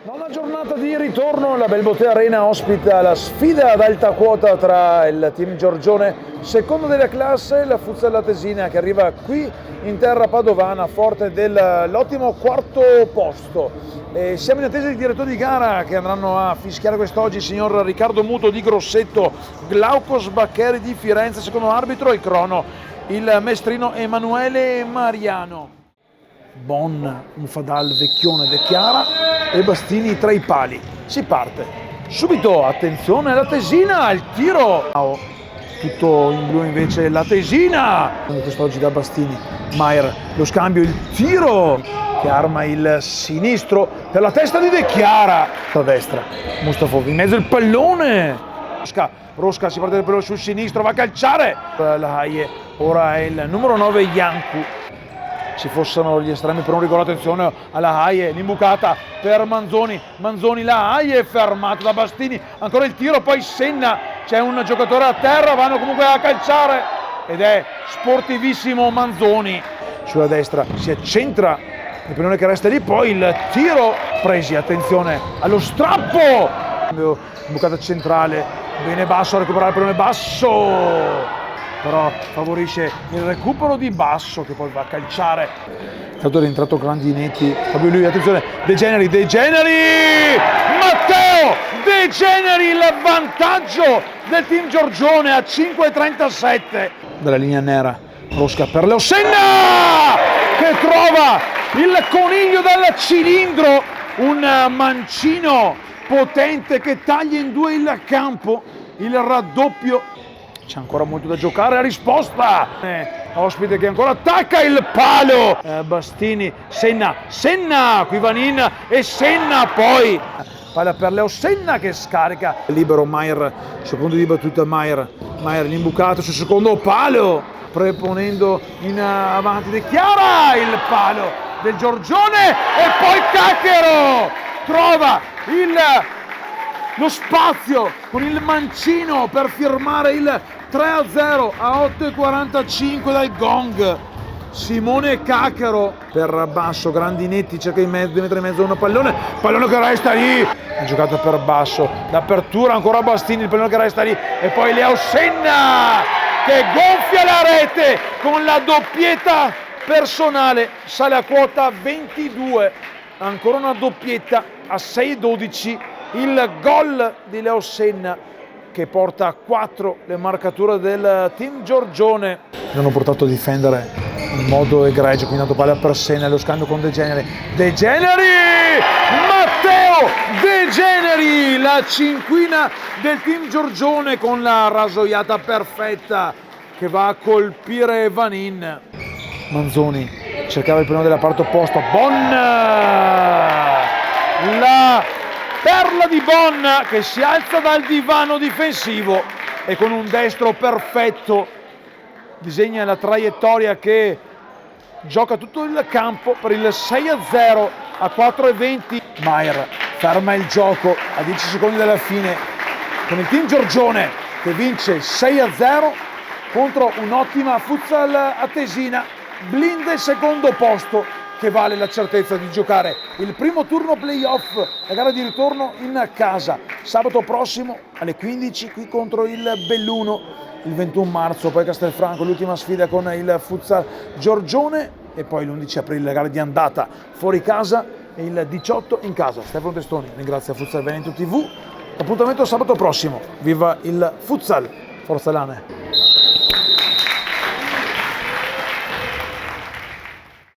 Nona giornata di ritorno, la Belbotea Arena ospita la sfida ad alta quota tra il team Giorgione, secondo della classe, la Futsal Atesina, che arriva qui in terra padovana forte dell'ottimo quarto posto. E siamo in attesa dei direttori di gara che andranno a fischiare quest'oggi, il signor Riccardo Muto di Grosseto, Glauco Sbaccheri di Firenze, secondo arbitro, il crono il maestrino Emanuele Mariano. Bon, un Fadal vecchione De Chiara e Bastini tra i pali. Si parte. Subito, attenzione, la Tesina, il tiro. Tutto in blu invece la Tesina. Quest'oggi da Bastini. Maier, lo scambio, il tiro che arma il sinistro per la testa di De Chiara. A destra, Mustafov in mezzo il pallone. Rosca si parte del pallone sul sinistro, va a calciare. La Haie, ora è il numero 9 Iancu. Ci fossero gli estremi per un rigore, attenzione alla Haie, l'imbucata per Manzoni, la Haie è fermata da Bastini, ancora il tiro, poi Senna, c'è un giocatore a terra, vanno comunque a calciare ed è sportivissimo Manzoni. Sulla destra si accentra il pallone che resta lì, poi il tiro, presi, attenzione allo strappo, imbucata centrale, bene Basso a recuperare il pallone Basso, però favorisce il recupero di Basso che poi va a calciare. Tanto è rientrato Grandinetti, proprio lui, attenzione, De Generi, Matteo De Generi, il vantaggio del team Giorgione a 5:37 dalla linea nera. Rosca per Leosenna che trova il coniglio dal cilindro, un mancino potente che taglia in due il campo, il raddoppio. C'è ancora molto da giocare, la risposta! Ospite che ancora attacca il palo! Bastini, Senna, qui Vanin e Senna poi! Palla per Leo Senna che scarica. Libero Maier, secondo di battuta Maier l'imbucato sul secondo palo, preponendo in avanti De Chiara, il palo del Giorgione e poi Cacchero trova lo spazio con il mancino per firmare il 3-0 a 8:45 dal gong. Simone Cacchero per Basso, Grandinetti cerca di mettere in mezzo un pallone che resta lì, ha giocato per Basso, l'apertura ancora Bastini, il pallone che resta lì e poi Leo Senna che gonfia la rete con la doppietta personale, sale a quota 22, ancora una doppietta a 6-12. Il gol di Leo Senna che porta a 4 le marcature del team Giorgione. L'hanno portato a difendere in modo egregio, quindi dato palla per Senna, lo scambio con De Generi, Matteo De Generi, la cinquina del team Giorgione con la rasoiata perfetta che va a colpire Vanin. Manzoni cercava il pallone della parte opposta, Bon, la perla di Bon che si alza dal divano difensivo e con un destro perfetto disegna la traiettoria che gioca tutto il campo per il 6-0 a 4:20. Maier ferma il gioco a 10 secondi dalla fine con il team Giorgione che vince 6-0 contro un'ottima Futsal Atesina, blinda il secondo posto che vale la certezza di giocare il primo turno playoff, la gara di ritorno in casa, sabato prossimo alle 15 qui contro il Belluno, il 21 marzo poi Castelfranco, l'ultima sfida con il Futsal Giorgione e poi l'11 aprile la gara di andata fuori casa e il 18 in casa. Stefano Testoni ringrazia Futsal Veneto TV, appuntamento sabato prossimo, viva il Futsal, Forza Lane!